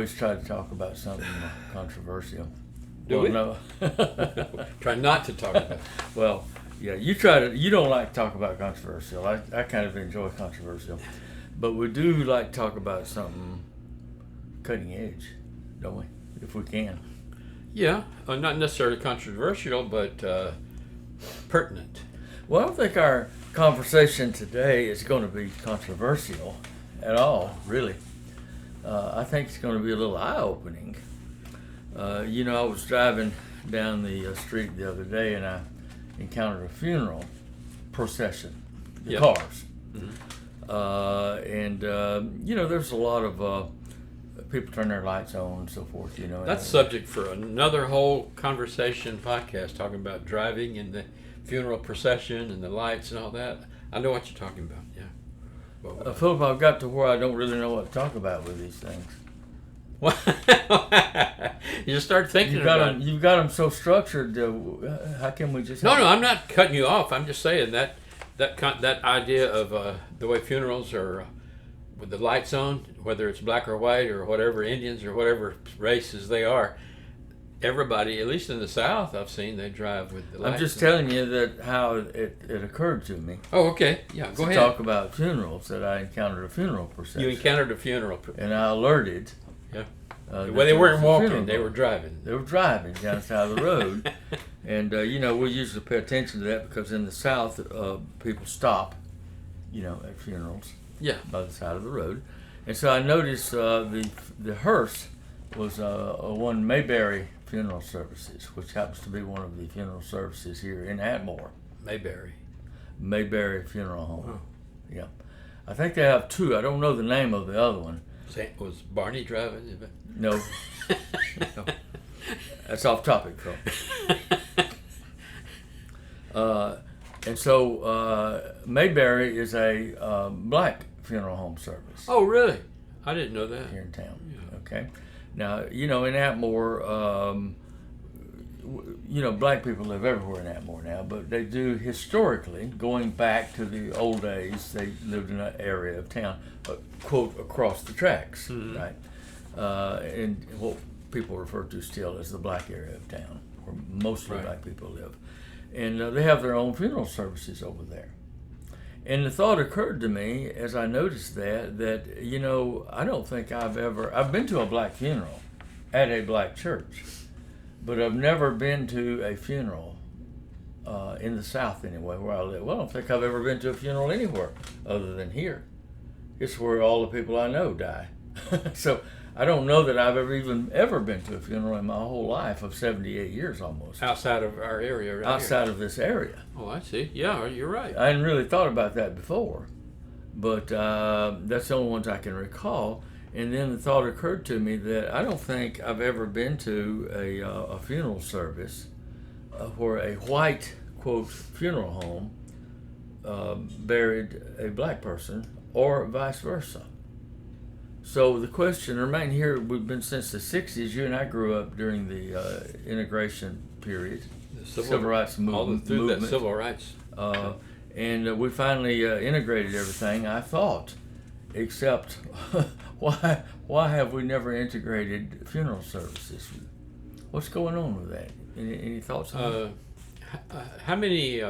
always try to talk about something controversial. Do we? No. Try not to talk about it. Well, yeah, you don't like to talk about controversial. I kind of enjoy controversial. But we do like to talk about something cutting edge, don't we? If we can. Yeah, not necessarily controversial, but pertinent. Well, I don't think our conversation today is going to be controversial at all, really. I think it's going to be a little eye-opening. I was driving down the street the other day and I encountered a funeral procession, the cars. Mm-hmm. There's a lot of people turn their lights on and so forth, That's subject for another whole conversation podcast, talking about driving and the funeral procession and the lights and all that. I know what you're talking about, yeah. Well, Philip, I've got to where I don't really know what to talk about with these things. You just start thinking about it. You've got them so structured. How can we just? No, I'm not cutting you off. I'm just saying that idea of the way funerals are with the lights on, whether it's black or white or whatever, Indians or whatever races they are. Everybody, at least in the South, I've seen they drive with the lights. I'm just telling you that how it occurred to me. Oh, okay. Yeah, go ahead. To talk about funerals, that I encountered a funeral procession. You encountered a funeral procession. And I alerted. Yeah. Well, they weren't walking, they were driving. They were driving down the side of the road. And, we usually pay attention to that because in the South, people stop, at funerals. Yeah. By the side of the road. And so I noticed the hearse was one Mayberry Funeral Services, which happens to be one of the funeral services here in Atmore. Mayberry Funeral Home. Oh. Yeah. I think they have two. I don't know the name of the other one. Was Barney driving? No. No. That's off topic, Phil. And so Mayberry is a black funeral home service. Oh, really? I didn't know that. Here in town. Yeah. Okay. Now, in Atmore, black people live everywhere in Atmore now, but they do historically, going back to the old days, they lived in an area of town, quote, across the tracks, mm-hmm. Right? And what people refer to still as the black area of town, where mostly black people live. And they have their own funeral services over there. And the thought occurred to me as I noticed that I don't think I've been to a black funeral at a black church, but I've never been to a funeral in the South anyway, where I live. Well, I don't think I've ever been to a funeral anywhere other than here. It's where all the people I know die. So I don't know that I've ever been to a funeral in my whole life of 78 years almost. Outside of our area, right? Outside of this area. Oh, I see. Yeah, you're right. I hadn't really thought about that before, but that's the only ones I can recall. And then the thought occurred to me that I don't think I've ever been to a funeral service where a white, quote, funeral home buried a black person or vice versa. So the question remains here, we've been since the 60s. You and I grew up during the integration period, the civil rights movement. All through that civil rights. And we finally integrated everything, I thought, except why have we never integrated funeral services? What's going on with that? Any thoughts on that? How many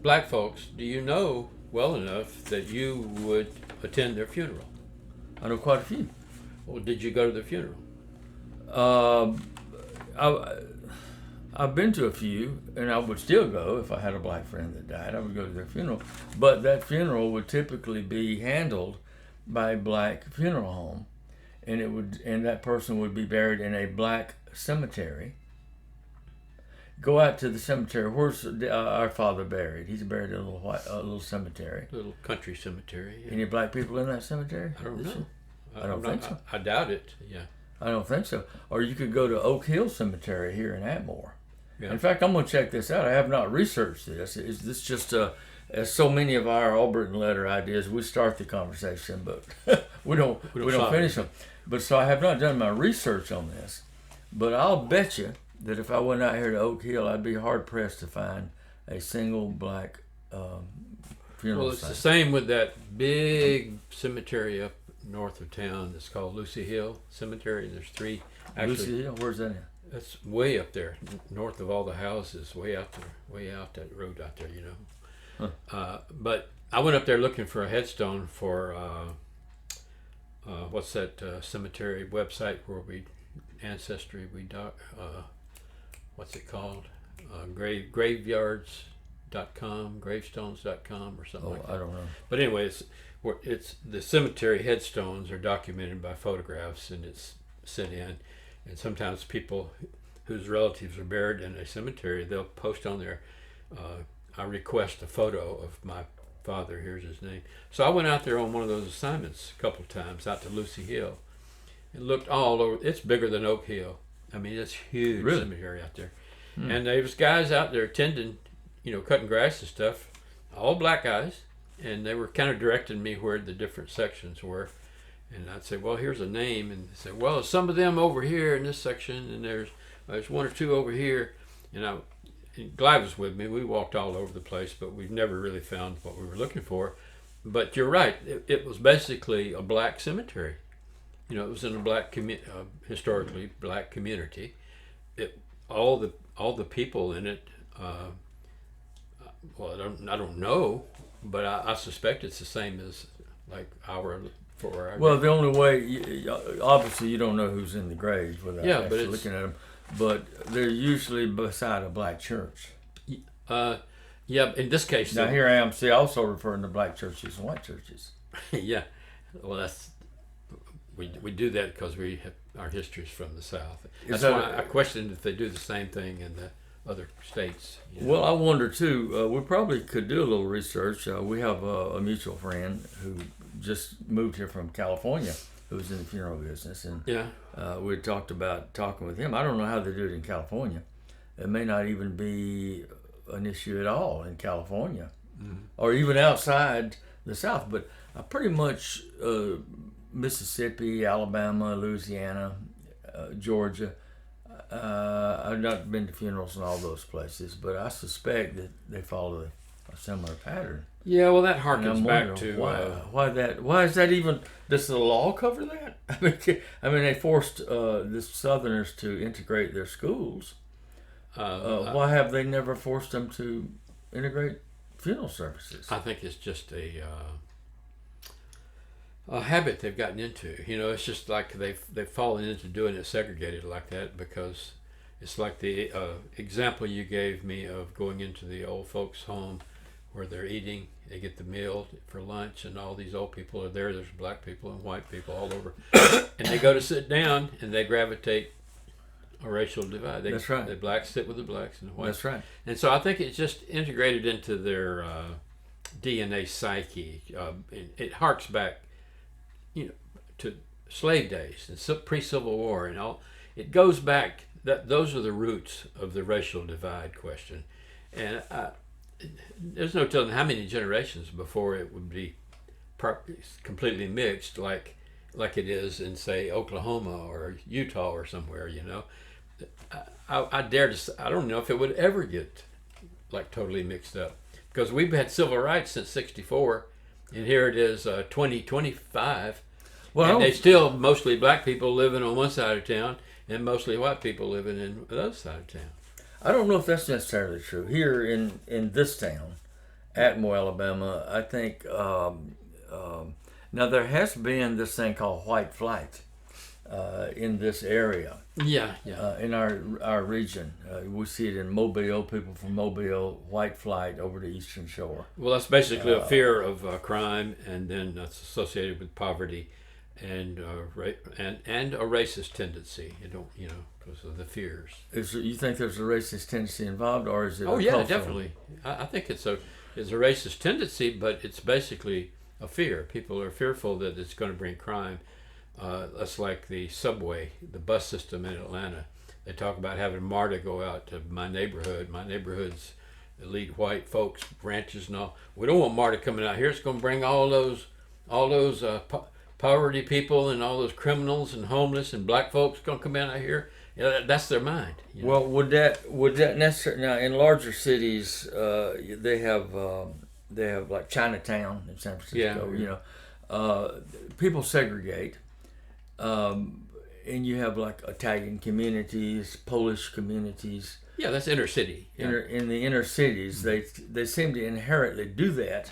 black folks do you know well enough that you would attend their funeral? I know quite a few. Well, did you go to the funeral? I've been to a few, and I would still go if I had a black friend that died. I would go to their funeral, but that funeral would typically be handled by a black funeral home, and that person would be buried in a black cemetery. Go out to the cemetery. Where's our father buried? He's buried in a little cemetery. A little country cemetery. Yeah. Any black people in that cemetery? I don't know. I don't think so. I doubt it. Yeah. I don't think so. Or you could go to Oak Hill Cemetery here in Atmore. Yeah. In fact, I'm going to check this out. I have not researched this. Is this just as so many of our Albritton letter ideas? We start the conversation, but we don't finish them. But so I have not done my research on this. But I'll bet you that if I went out here to Oak Hill, I'd be hard pressed to find a single black funeral. Well, it's site. the same with that big cemetery up north of town. It's called Lucy Hill Cemetery. And there's three. Lucy Hill, where's that in? That's way up there, north of all the houses, way out there, way out that road out there, you know. Huh. But I went up there looking for a headstone for what's that cemetery website where we ancestry we what's it called? Graveyards.com, gravestones.com or something like that. I don't know. But anyway, it's the cemetery headstones are documented by photographs, and it's sent in. And sometimes people whose relatives are buried in a cemetery, they'll post on there, I request a photo of my father, here's his name. So I went out there on one of those assignments a couple of times, out to Lucy Hill, and looked all over. It's bigger than Oak Hill. I mean, it's huge cemetery out there. And there was guys out there tending, you know, cutting grass and stuff, all black guys, and they were kind of directing me where the different sections were. And I'd say, well, here's a name. And they say, well, there's some of them over here in this section, and there's one or two over here. And Glide was with me. We walked all over the place, but we've never really found what we were looking for. But you're right. It was basically a black cemetery. You know, it was in a black historically black community. All the people in it. Well, I don't know, but I suspect it's the same as like our. Well, the only way, obviously, you don't know who's in the graves without actually looking at them, but they're usually beside a black church. Yeah, in this case. Now, here I am, also referring to black churches and white churches. Yeah, well, we do that because our history is from the South. That's why I questioned if they do the same thing in the other states. You know? Well, I wonder, too, we probably could do a little research. We have a mutual friend who just moved here from California, who was in the funeral business, and we talked about talking with him. I don't know how they do it in California. It may not even be an issue at all in California, or even outside the South. But pretty much Mississippi, Alabama, Louisiana, Georgia. I've not been to funerals in all those places, but I suspect that they follow a similar pattern. Yeah, well, that harkens back to why is that even? Does the law cover that? I mean, they forced the Southerners to integrate their schools. Why have they never forced them to integrate funeral services? I think it's just a habit they've gotten into. You know, it's just like they've fallen into doing it segregated like that, because it's like the example you gave me of going into the old folks' home where they're eating, they get the meal for lunch, and all these old people are there. There's black people and white people all over, and they go to sit down, and they gravitate a racial divide. That's right. The blacks sit with the blacks, and the whites. That's right. And so I think it's just integrated into their DNA psyche. It harks back, you know, to slave days and pre-Civil War and all. It goes back. Those are the roots of the racial divide question, and there's no telling how many generations before it would be completely mixed, like it is in, say, Oklahoma or Utah or somewhere. You know, I dare to say, I don't know if it would ever get like totally mixed up, because we've had civil rights since '64, and here it is 2025. Well, and they still mostly black people living on one side of town and mostly white people living in the other side of town. I don't know if that's necessarily true. Here in this town, Atmore, Alabama, I think now there has been this thing called white flight in this area. Yeah. In our region, we see it in Mobile. People from Mobile, white flight over the Eastern Shore. Well, that's basically a fear of crime, and then that's associated with poverty, and a racist tendency. Because of the fears. You think there's a racist tendency involved, or is it? Oh yeah, definitely. I think it's a racist tendency, but it's basically a fear. People are fearful that it's going to bring crime. That's like the subway, the bus system in Atlanta. They talk about having MARTA go out to my neighborhood. My neighborhood's elite white folks, ranches and all. We don't want MARTA coming out here. It's going to bring all those poverty people and all those criminals and homeless and black folks going to come out here. That's their mind. You know? Well, would that necessarily, now in larger cities, they have like Chinatown in San Francisco. Yeah. people segregate, and you have like Italian communities, Polish communities. Yeah, that's inner city. Yeah. In the inner cities, they seem to inherently do that.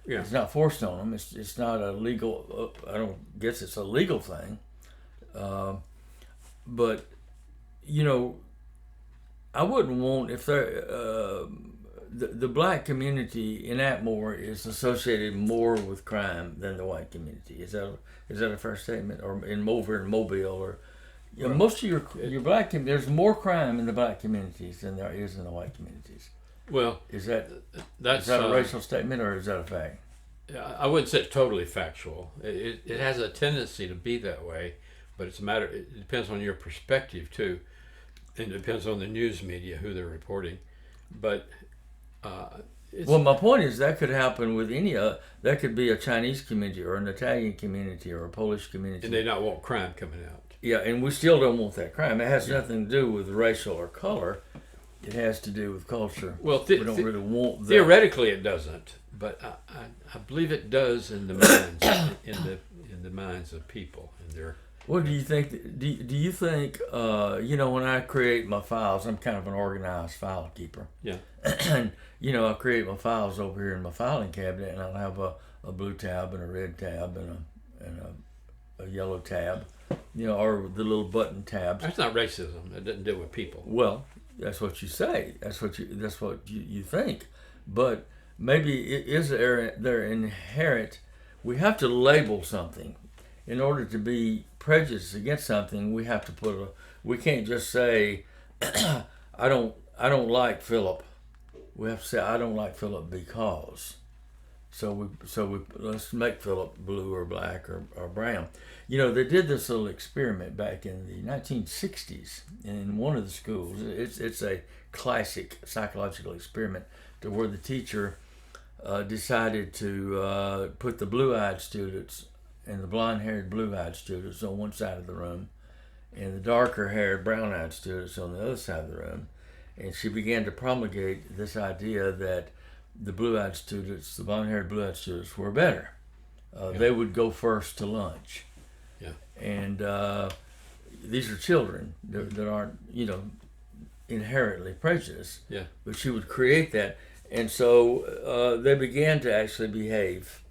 Yeah. It's not forced on them. It's not a legal. I don't guess it's a legal thing. But I wouldn't want if they're. The black community in Atmore is associated more with crime than the white community. Is that a fair statement? Or in Mobile, or most of your black there's more crime in the black communities than there is in the white communities. Well, is that a racial statement, or is that a fact? I wouldn't say it's totally factual. It has a tendency to be that way, but it's a matter. It depends on your perspective too, and it depends on the news media who they're reporting, but. Well, my point is that could happen with any. That could be a Chinese community or an Italian community or a Polish community. And they not want crime coming out. Yeah, and we still don't want that crime. It has nothing to do with racial or color. It has to do with culture. Well, we don't really want that. Theoretically, it doesn't, but I believe it does in the minds in the minds of people and their. What do you think? Do you think? When I create my files, I'm kind of an organized file keeper. Yeah. And I create my files over here in my filing cabinet, and I'll have a blue tab and a red tab and a yellow tab, or the little button tabs. That's not racism. It doesn't deal with people. Well, that's what you say. That's what you think. But maybe is there inherent? We have to label something in order to be prejudiced against something. We have to we can't just say I don't like Philip. We have to say I don't like Philip because. So we let's make Philip blue or black or brown. They did this little experiment back in the 1960s in one of the schools. It's a classic psychological experiment to where the teacher decided to put the blue-eyed students and the blonde-haired blue-eyed students on one side of the room and the darker-haired brown-eyed students on the other side of the room. And she began to promulgate this idea that the blue-eyed students, the blonde-haired blue-eyed students, were better. They would go first to lunch. Yeah. And these are children that aren't, inherently prejudiced. Yeah. But she would create that. And so they began to actually behave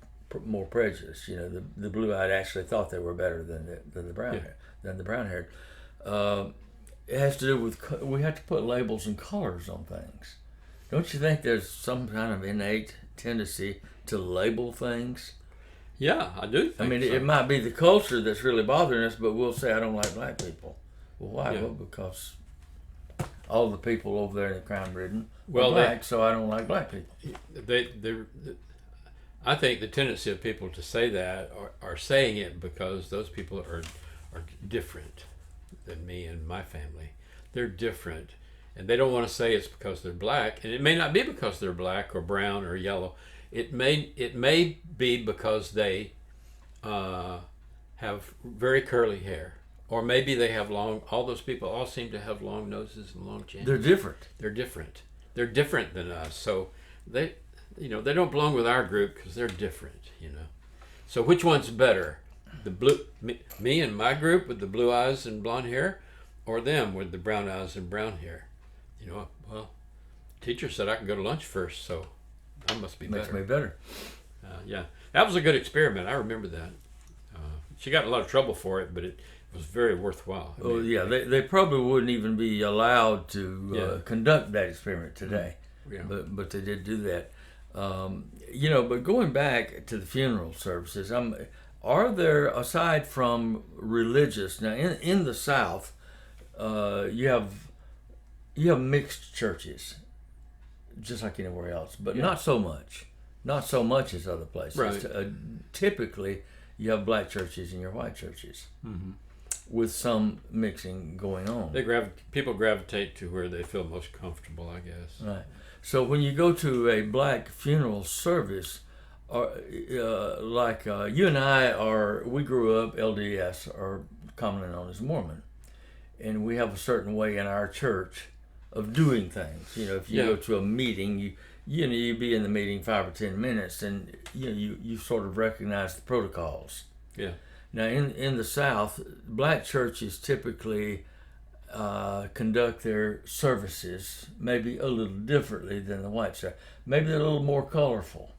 more prejudiced. The blue-eyed actually thought they were better than the brown-haired. It has to do with we have to put labels and colors on things. Don't you think there's some kind of innate tendency to label things? Yeah, I do think so. It might be the culture that's really bothering us, but we'll say I don't like black people. Well, why? Yeah. Well, because all the people over there in the crime-ridden are black, so I don't like black people. I think the tendency of people to say that are saying it because those people are different than me and my family. They're different, and they don't want to say it's because they're black, and it may not be because they're black or brown or yellow. It may be because they have very curly hair, or maybe they have long. All those people all seem to have long noses and long chins. They're different. They're different than us. So they don't belong with our group because they're different. So which one's better? Me and my group with the blue eyes and blonde hair, or them with the brown eyes and brown hair? Well, teacher said I can go to lunch first, so I must be better. Makes me better. Yeah, that was a good experiment. I remember that. She got in a lot of trouble for it, but it was very worthwhile. They probably wouldn't even be allowed to conduct that experiment today. Yeah. But they did do that. But going back to the funeral services, are there, aside from religious, now in the South, you have mixed churches, just like anywhere else, but not so much. Not so much as other places. Right. Typically, you have black churches and your white churches, with some mixing going on. People gravitate to where they feel most comfortable, I guess. Right. So when you go to a black funeral service, like you and I we grew up LDS, or commonly known as Mormon, and we have a certain way in our church of doing things. If you go to a meeting, you'd be in the meeting 5 or 10 minutes, and you sort of recognize the protocols. Yeah. Now, in the South, black churches typically conduct their services maybe a little differently than the white church. Maybe they're a little more colorful.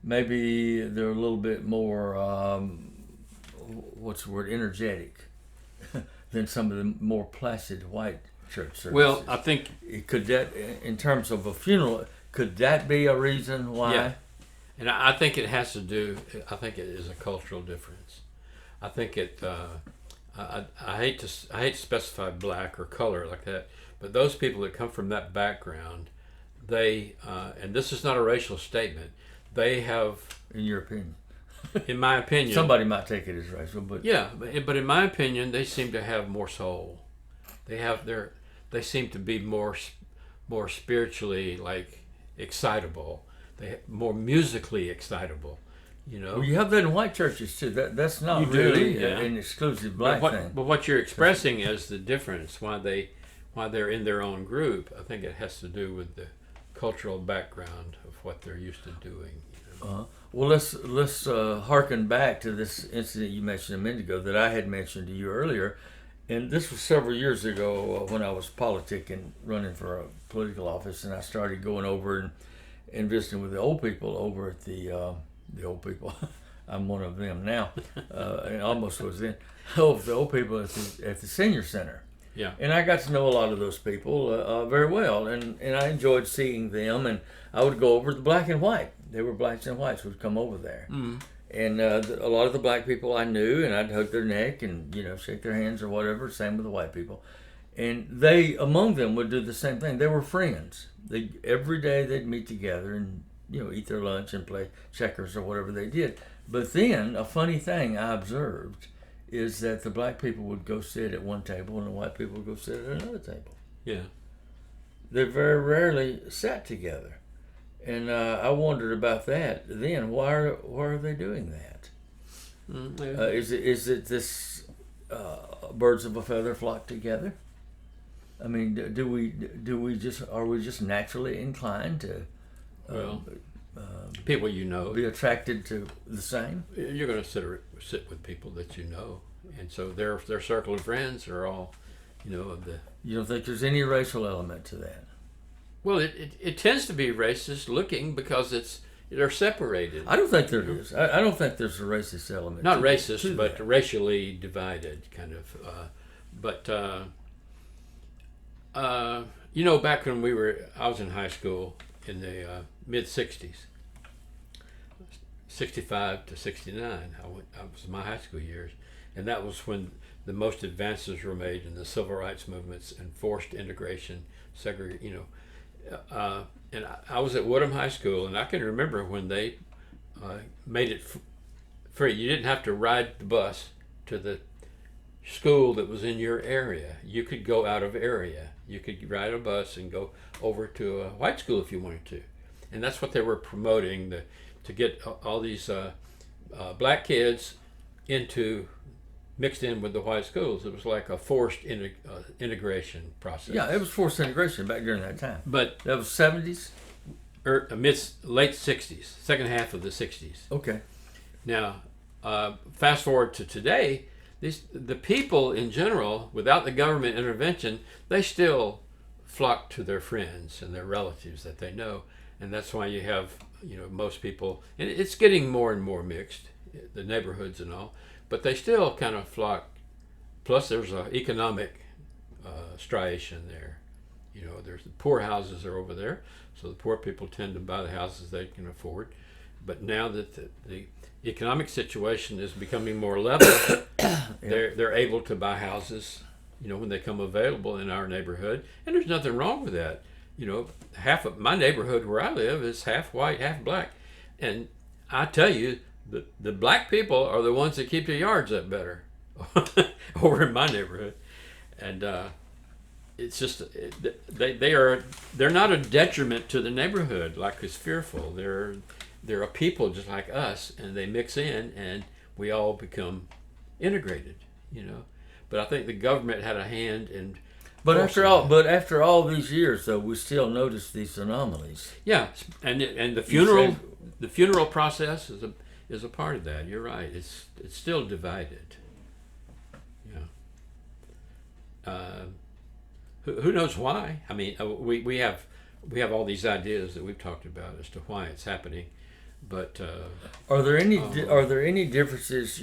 Maybe they're a little bit more, energetic than some of the more placid white church services. Well, I think could that, in terms of a funeral, could that be a reason why? Yeah. And I think it has to do. I think it is a cultural difference. I think it. I hate to specify black or color like that, but those people that come from that background, they and this is not a racial statement. They have, in your opinion, in my opinion, somebody might take it as racial, but yeah, but in my opinion, they seem to have more soul. They seem to be more spiritually like excitable. They more musically excitable. Well, you have that in white churches too. That's not really an exclusive black thing. But what you're expressing is the difference. Why they're in their own group. I think it has to do with the cultural background of what they're used to doing. Well, let's harken back to this incident you mentioned a minute ago that I had mentioned to you earlier, and this was several years ago when I was politicking, running for a political office, and I started going over and visiting with the old people over at the old people. I'm one of them now. And almost was then. The old people at the senior center. Yeah. And I got to know a lot of those people very well, and I enjoyed seeing them. And I would go over the black and white. They were blacks and whites would come over there. Mm-hmm. And a lot of the black people I knew, and I'd hug their neck and shake their hands or whatever. Same with the white people. And they, among them, would do the same thing. They were friends. Every day they'd meet together and eat their lunch and play checkers or whatever they did. But then a funny thing I observed is that the black people would go sit at one table and the white people would go sit at another table. Yeah. They very rarely sat together. And I wondered about that then. Why are they doing that? Mm-hmm. Is it this birds of a feather flock together? I mean, are we just naturally inclined to people be attracted to the same? You're going to sit with people that you know, and so their circle of friends are all, of the. You don't think there's any racial element to that? Well, it tends to be racist looking because they're separated. I don't think there is. I don't think there's a racist element. Not racist, but racially divided, kind of. Back when I was in high school in the mid '60s, 65 to 69. That was my high school years, and that was when the most advances were made in the civil rights movements and forced integration, segregation. And I was at Woodham High School, and I can remember when they made it free. You didn't have to ride the bus to the school that was in your area. You could go out of area. You could ride a bus and go over to a white school if you wanted to. And that's what they were promoting, to get all these black kids mixed in with the white schools. It was like a forced integration process. Yeah, it was forced integration back during that time. But that was 70s? Late 60s, second half of the 60s. Okay. Now, fast forward to today, the people in general, without the government intervention, they still flock to their friends and their relatives that they know. And that's why you have, most people, and it's getting more and more mixed, the neighborhoods and all, but they still kind of flock. Plus there's an economic striation there. There's the poor houses are over there, so the poor people tend to buy the houses they can afford. But now that the economic situation is becoming more level, they're able to buy houses, when they come available in our neighborhood, and there's nothing wrong with that. Half of my neighborhood where I live is half white, half black, and I tell you, the black people are the ones that keep the yards up better over in my neighborhood, and it's just they're not a detriment to the neighborhood like it's fearful. They're a people just like us, and they mix in, and we all become integrated. But I think the government had a hand in But after all these years, though, we still notice these anomalies. Yeah, and the funeral process is a part of that. You're right. It's still divided. Yeah. Who knows why? I mean, we have all these ideas that we've talked about as to why it's happening, but are there any differences?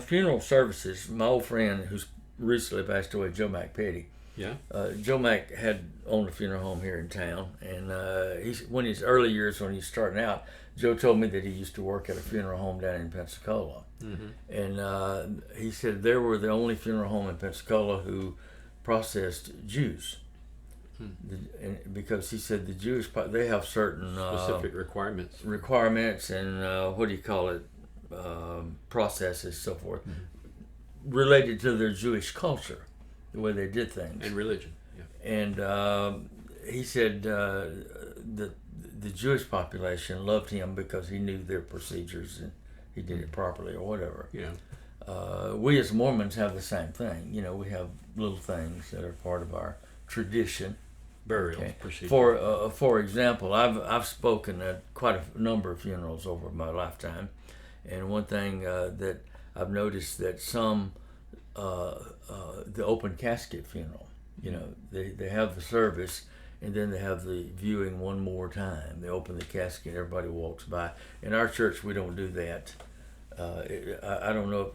Funeral services. My old friend who's recently passed away, Joe McPetty. Yeah. Joe Mac had owned a funeral home here in town, and when his early years, when he was starting out, Joe told me that he used to work at a funeral home down in Pensacola, and he said they were the only funeral home in Pensacola who processed Jews, because he said the Jewish they have certain specific requirements, and what do you call it, processes, so forth, related to their Jewish culture, the way they did things and religion. Yeah. And he said that the Jewish population loved him because he knew their procedures and he did it properly or whatever. Yeah. We as Mormons have the same thing. We have little things that are part of our tradition. Burial procedure. For example, I've spoken at quite a number of funerals over my lifetime, and one thing that I've noticed that some the open casket funeral, they have the service and then they have the viewing one more time. They open the casket, everybody walks by. In our church, we don't do that. I don't know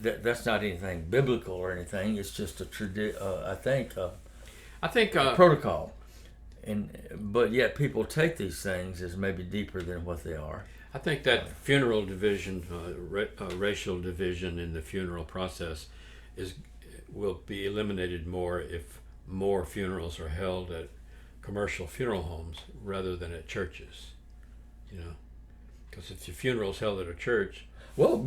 if that's not anything biblical or anything. It's just a I think a protocol, but yet people take these things as maybe deeper than what they are. I think that funeral division, racial division in the funeral process, will be eliminated more if more funerals are held at commercial funeral homes rather than at churches. Because if your funeral's held at a church. Well,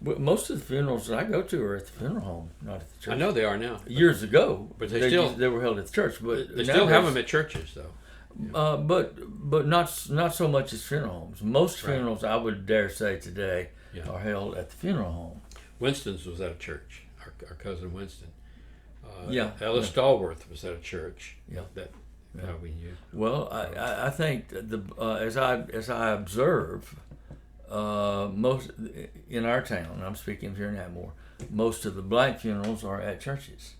most of the funerals that I go to are at the funeral home, not at the church. I know they are now. Years ago, but they were held at the church. But they still have them at churches, though. Yeah. But not so much as funeral homes. Most funerals, I would dare say today, are held at the funeral home. Winston's was at a church. Our cousin Winston. Ellis Stallworth was at a church. Yeah. That we knew. Well, I think as I observe, most in our town, I'm speaking here in Atmore, most of the black funerals are at churches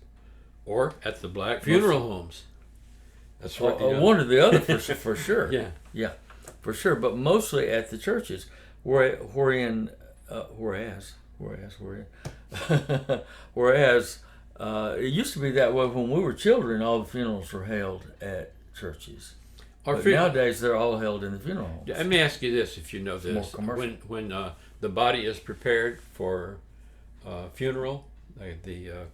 or at the black funeral homes. That's what one or the other for sure. Yeah, for sure. But mostly at the churches, whereas it used to be that way when we were children. All the funerals were held at churches. But nowadays they're all held in the funeral homes. Let me ask you this, if you know this: more commercial. When the body is prepared for funeral, the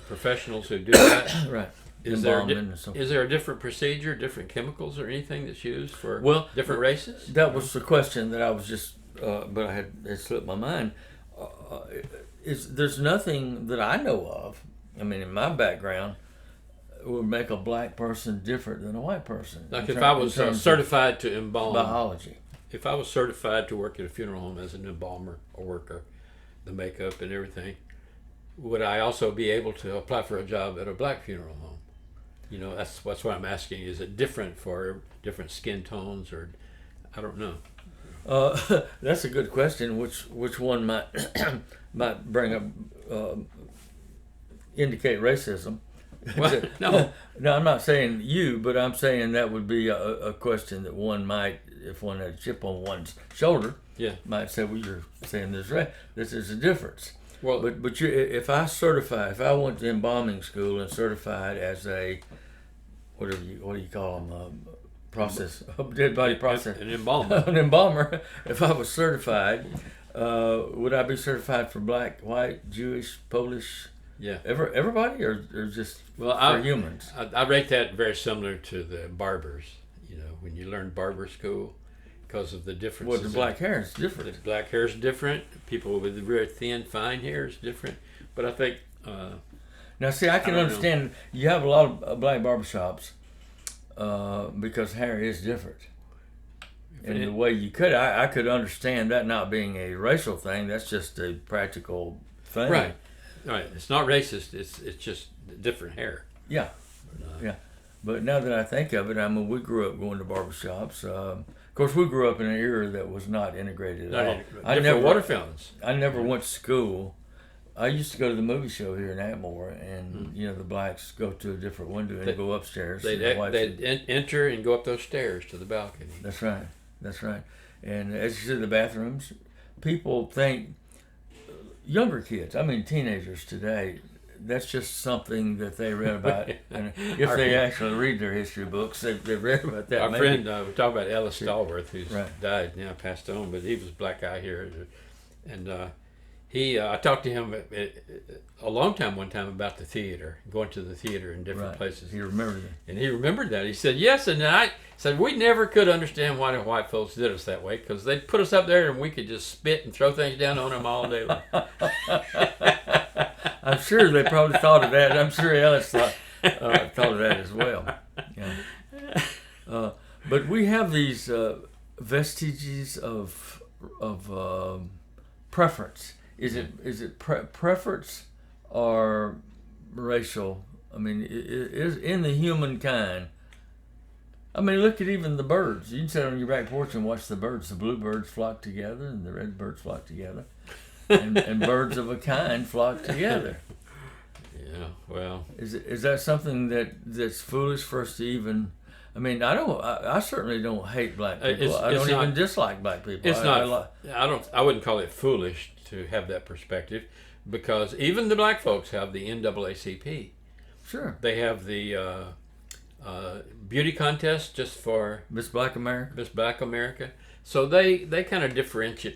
professionals who do that, right? Is there a different procedure, different chemicals, or anything that's used for different races? That was the question that I was just, but it slipped my mind. There's nothing that I know of. I mean, in my background, would make a black person different than a white person. Like if I was certified to embalm biology. If I was certified to work at a funeral home as an embalmer or worker, the makeup and everything, would I also be able to apply for a job at a black funeral home? That's what I'm asking. Is it different for different skin tones, or I don't know. That's a good question. Which one might bring up indicate racism? Well, no, I'm not saying you, but I'm saying that would be a question that one might, if one had a chip on one's shoulder, might say, well, you're saying this is a difference. Well, but if I went to embalming school and certified as a what do you call them, dead body process, an embalmer. An embalmer. If I was certified, would I be certified for black, white, Jewish, Polish? Yeah. Everybody, or just for humans? I rate that very similar to the barbers. When you learn barber school, because of the differences. Well, the black hair is different. The black hair is different. People with very thin, fine hair is different. But I think. Now, see, I can understand you have a lot of black barbershops because hair is different. And the way you cut it, I could understand that not being a racial thing. That's just a practical thing. Right. Right. It's not racist. It's just different hair. Yeah, yeah. But now that I think of it, I mean, we grew up going to barbershops. Of course, we grew up in an era that was not integrated at all. Different water fountains. I never went to school. I used to go to the movie show here in Atmore, and the blacks go to a different window and go upstairs. They'd enter and go up those stairs to the balcony. That's right. And as you said, the bathrooms, people think, younger kids, I mean teenagers today, that's just something that they read about. And if they actually read their history books, they've read about that. Our friend, we talk about Ellis Stallworth, who's died now, passed on, but he was a black guy here. And I talked to him a long time one time about the theater, going to the theater in different places. He remembered it. And he remembered that. He said, yes, and I said, we never could understand why the white folks did us that way, because they'd put us up there and we could just spit and throw things down on them all day long. I'm sure they probably thought of that. I'm sure Ellis thought of that as well. Yeah. But we have these vestiges of preference. Is it preference or racial? I mean, is in the humankind. I mean, look at even the birds. You can sit on your back porch and watch the birds. The blue birds flock together, and the red birds flock together, and birds of a kind flock together. Yeah, well, is that something that's foolish for us to even? I mean, I certainly don't hate black people. I don't even dislike black people. It's not. I wouldn't call it foolish to have that perspective, because even the black folks have the NAACP. Sure. They have the beauty contest just for Miss Black America. Miss Black America. So they kind of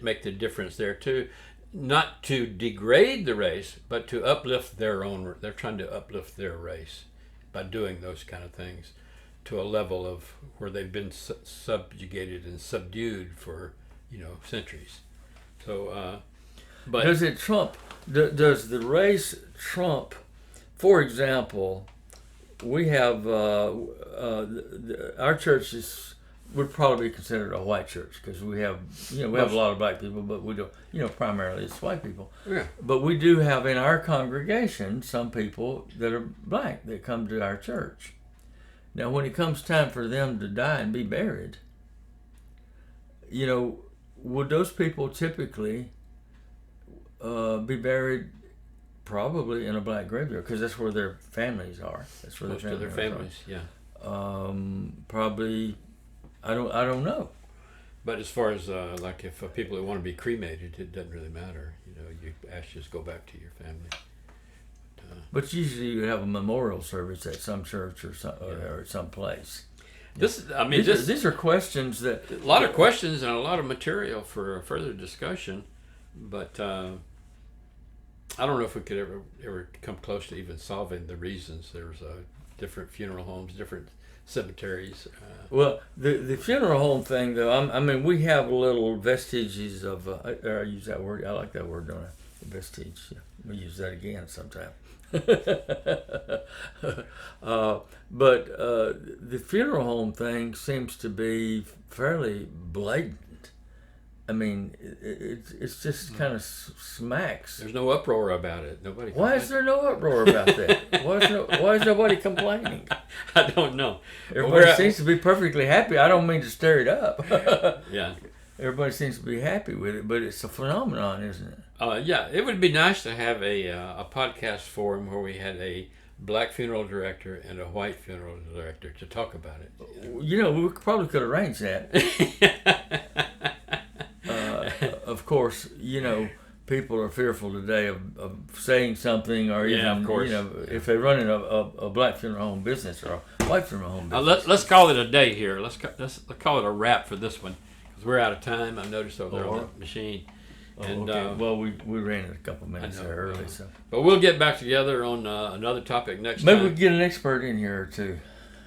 make the difference there too, not to degrade the race, but to uplift their own. They're trying to uplift their race by doing those kind of things to a level of where they've been subjugated and subdued for centuries. So, but does it trump? Does the race trump? For example, we have our church would probably be considered a white church, because we have a lot of black people, but we don't primarily it's white people. Yeah. But we do have in our congregation some people that are black that come to our church. Now, when it comes time for them to die and be buried, would those people typically be buried probably in a black graveyard, because that's where their families are. That's where most of their families are. Yeah. Probably, I don't know. But as far as like if people that want to be cremated, it doesn't really matter. Your ashes go back to your family. But usually you have a memorial service at some church or some place. These are questions that a lot of questions and a lot of material for further discussion, but I don't know if we could ever come close to even solving the reasons. There's different funeral homes, different cemeteries. Well, the funeral home thing, though, I mean, we have little vestiges of. I use that word. I like that word, don't I? Vestige. Yeah. We'll use that again sometime. But the funeral home thing seems to be fairly blatant. I mean, it's just kind of smacks. There's no uproar about it. Nobody. Why is there no uproar about that? Why is nobody complaining? I don't know. Everybody seems to be perfectly happy. I don't mean to stir it up. Yeah. Everybody seems to be happy with it, but it's a phenomenon, isn't it? Yeah, it would be nice to have a podcast forum where we had a black funeral director and a white funeral director to talk about it. We probably could arrange that. Of course, people are fearful today of saying something, or even, of course. If they're running a black funeral home business or a white funeral home business. Let's call it a day here. Let's call it a wrap for this one, because we're out of time. I've noticed over there on the machine. And okay. Well, we ran it a couple minutes there early, so. But we'll get back together on another topic next time. Maybe we can get an expert in here or two.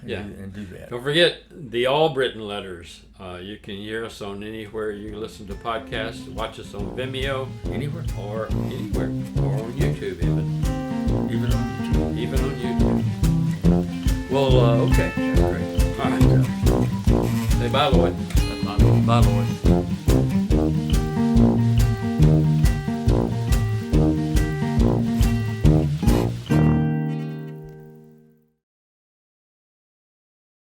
Yeah. And do that. Don't forget the Albritton Letters. You can hear us on anywhere you listen to podcasts. Watch us on Vimeo. Anywhere? Or anywhere. Or on YouTube even. Even on YouTube? Even on YouTube. Well, okay. That's great. All right. Say bye, Lloyd. Bye, Lloyd.